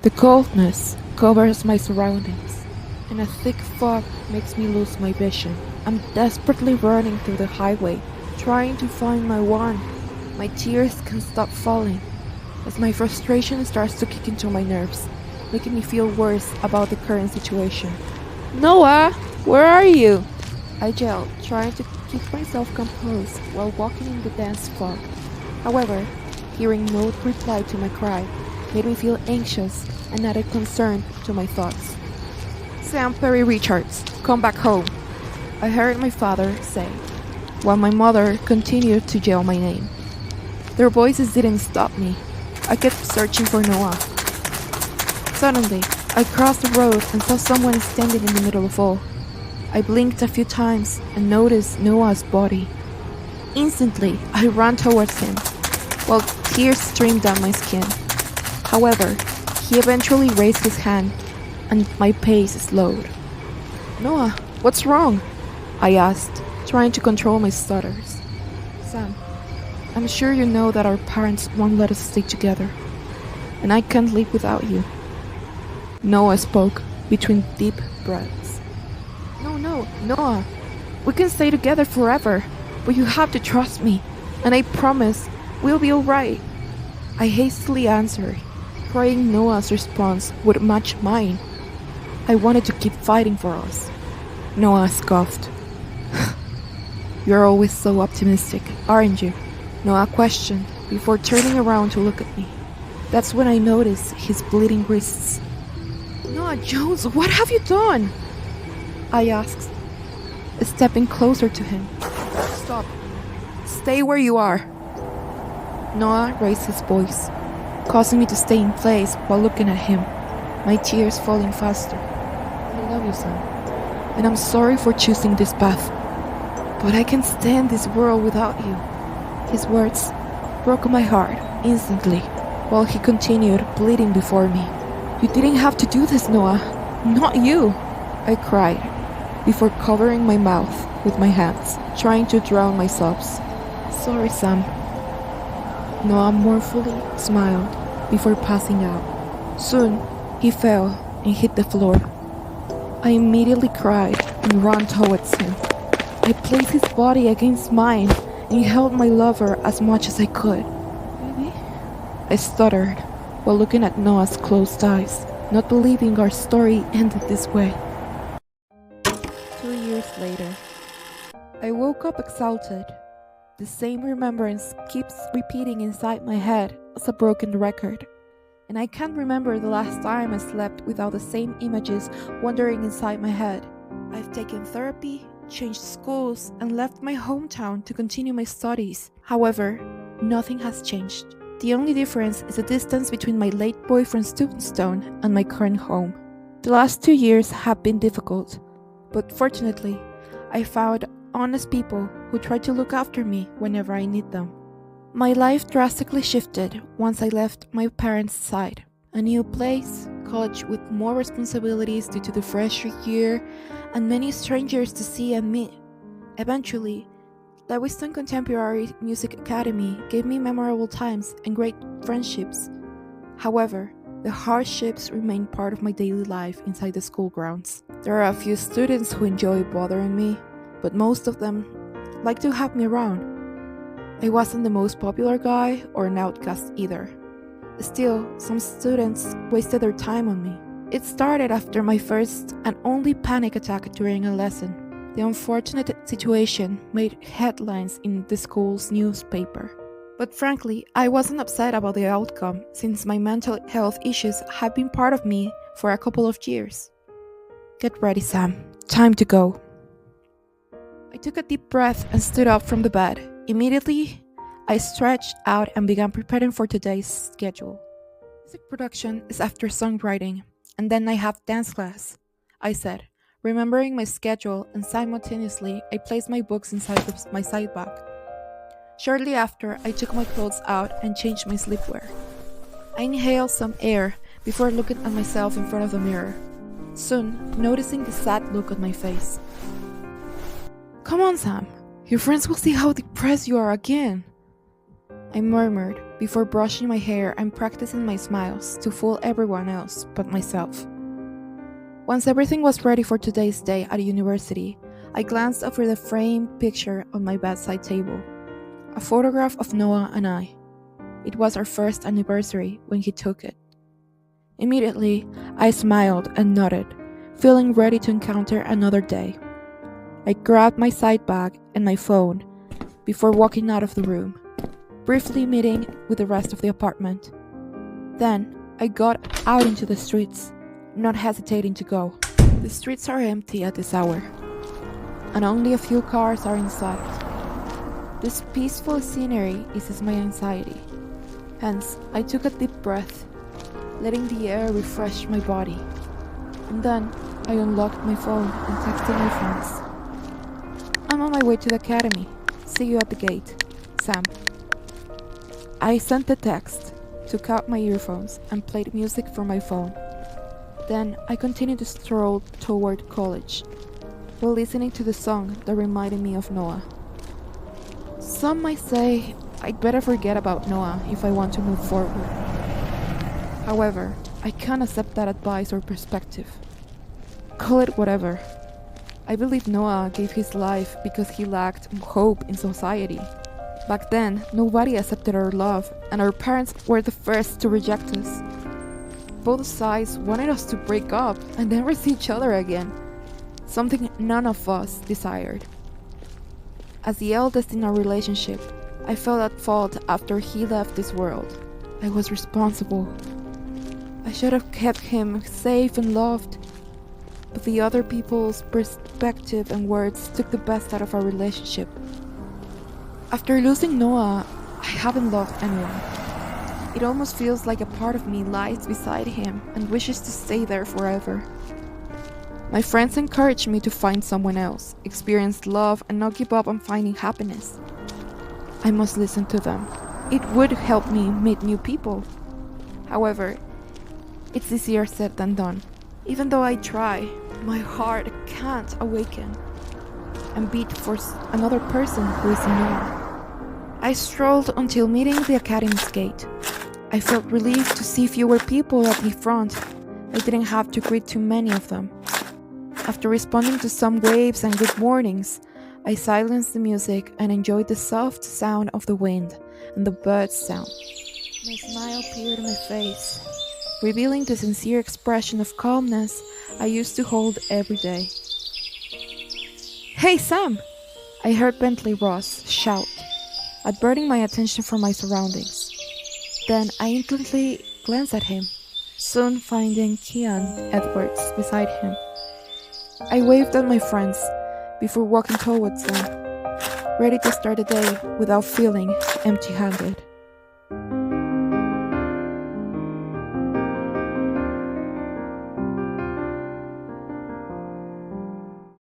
The coldness covers my surroundings, and a thick fog makes me lose my vision. I'm desperately running through the highway, trying to find my wand. My tears can't stop falling as my frustration starts to kick into my nerves, making me feel worse about the current situation. Noah, where are you? I yelled, trying to keep myself composed while walking in the dense fog. However, hearing no reply to my cry made me feel anxious and added concern to my thoughts. Sam Perry Richards, come back home, I heard my father say, while my mother continued to yell my name. Their voices didn't stop me. I kept searching for Noah. Suddenly, I crossed the road and saw someone standing in the middle of all. I blinked a few times and noticed Noah's body. Instantly, I ran towards him, while tears streamed down my skin. However, he eventually raised his hand, and my pace slowed. Noah, what's wrong? I asked, trying to control my stutters. Sam, I'm sure you know that our parents won't let us stay together, and I can't live without you. Noah spoke between deep breaths. No, Noah, we can stay together forever, but you have to trust me, and I promise we'll be alright. I hastily answered, praying Noah's response would match mine. I wanted to keep fighting for us. Noah scoffed. You're always so optimistic, aren't you? Noah questioned before turning around to look at me. That's when I noticed his bleeding wrists. Noah Jones, what have you done? I asked, stepping closer to him. Stop. Stay where you are. Noah raised his voice, causing me to stay in place while looking at him, my tears falling faster. I love you, son, and I'm sorry for choosing this path, but I can't stand this world without you. His words broke my heart instantly while he continued bleeding before me. You didn't have to do this, Noah. Not you, I cried, before covering my mouth with my hands, trying to drown my sobs. Sorry, Sam. Noah mournfully smiled before passing out. Soon, he fell and hit the floor. I immediately cried and ran towards him. I placed his body against mine and held my lover as much as I could. Baby? I stuttered while looking at Noah's closed eyes, not believing our story ended this way. 2 years later, I woke up exhausted. The same remembrance keeps repeating inside my head as a broken record, and I can't remember the last time I slept without the same images wandering inside my head. I've taken therapy, changed schools, and left my hometown to continue my studies. However, nothing has changed. The only difference is the distance between my late boyfriend's tombstone and my current home. The last 2 years have been difficult, but fortunately, I found honest people who try to look after me whenever I need them. My life drastically shifted once I left my parents' side. A new place, college with more responsibilities due to the freshman year, and many strangers to see and meet. Eventually, Lewiston Contemporary Music Academy gave me memorable times and great friendships. However, the hardships remain part of my daily life inside the school grounds. There are a few students who enjoy bothering me, but most of them like to have me around. I wasn't the most popular guy or an outcast either. Still, some students wasted their time on me. It started after my first and only panic attack during a lesson. The unfortunate situation made headlines in the school's newspaper. But frankly, I wasn't upset about the outcome since my mental health issues have been part of me for a couple of years. Get ready, Sam. Time to go. I took a deep breath and stood up from the bed. Immediately, I stretched out and began preparing for today's schedule. Music production is after songwriting, and then I have dance class, I said, remembering my schedule, and simultaneously I placed my books inside my side bag. Shortly after, I took my clothes out and changed my sleepwear. I inhaled some air before looking at myself in front of the mirror, soon noticing the sad look on my face. Come on, Sam. Your friends will see how depressed you are again. I murmured before brushing my hair and practicing my smiles to fool everyone else but myself. Once everything was ready for today's day at university, I glanced over the framed picture on my bedside table. A photograph of Noah and I. It was our first anniversary when he took it. Immediately, I smiled and nodded, feeling ready to encounter another day. I grabbed my side bag and my phone before walking out of the room, briefly meeting with the rest of the apartment. Then, I got out into the streets, not hesitating to go. The streets are empty at this hour, and only a few cars are in sight. This peaceful scenery eases my anxiety. Hence, I took a deep breath, letting the air refresh my body. And then, I unlocked my phone and texted my friends. I'm on my way to the academy. See you at the gate. Sam. I sent the text, took out my earphones, and played music from my phone. Then, I continued to stroll toward college, while listening to the song that reminded me of Noah. Some might say I'd better forget about Noah if I want to move forward. However, I can't accept that advice or perspective. Call it whatever. I believe Noah gave his life because he lacked hope in society. Back then, nobody accepted our love, and our parents were the first to reject us. Both sides wanted us to break up and never see each other again, something none of us desired. As the eldest in our relationship, I felt at fault after he left this world. I was responsible. I should have kept him safe and loved, but the other people's perspective and words took the best out of our relationship. After losing Noah, I haven't loved anyone. It almost feels like a part of me lies beside him and wishes to stay there forever. My friends encourage me to find someone else, experience love, and not give up on finding happiness. I must listen to them. It would help me meet new people. However, it's easier said than done. Even though I try, my heart can't awaken and beat for another person who is Noah. I strolled until meeting the academy's gate. I felt relieved to see fewer people at the front. I didn't have to greet too many of them. After responding to some waves and good mornings, I silenced the music and enjoyed the soft sound of the wind and the birds' sound. My smile appeared on my face, revealing the sincere expression of calmness I used to hold every day. "Hey, Sam!" I heard Bentley Ross shout, averting my attention from my surroundings. Then I instantly glanced at him, soon finding Kian Edwards beside him. I waved at my friends before walking towards them, ready to start the day without feeling empty-handed.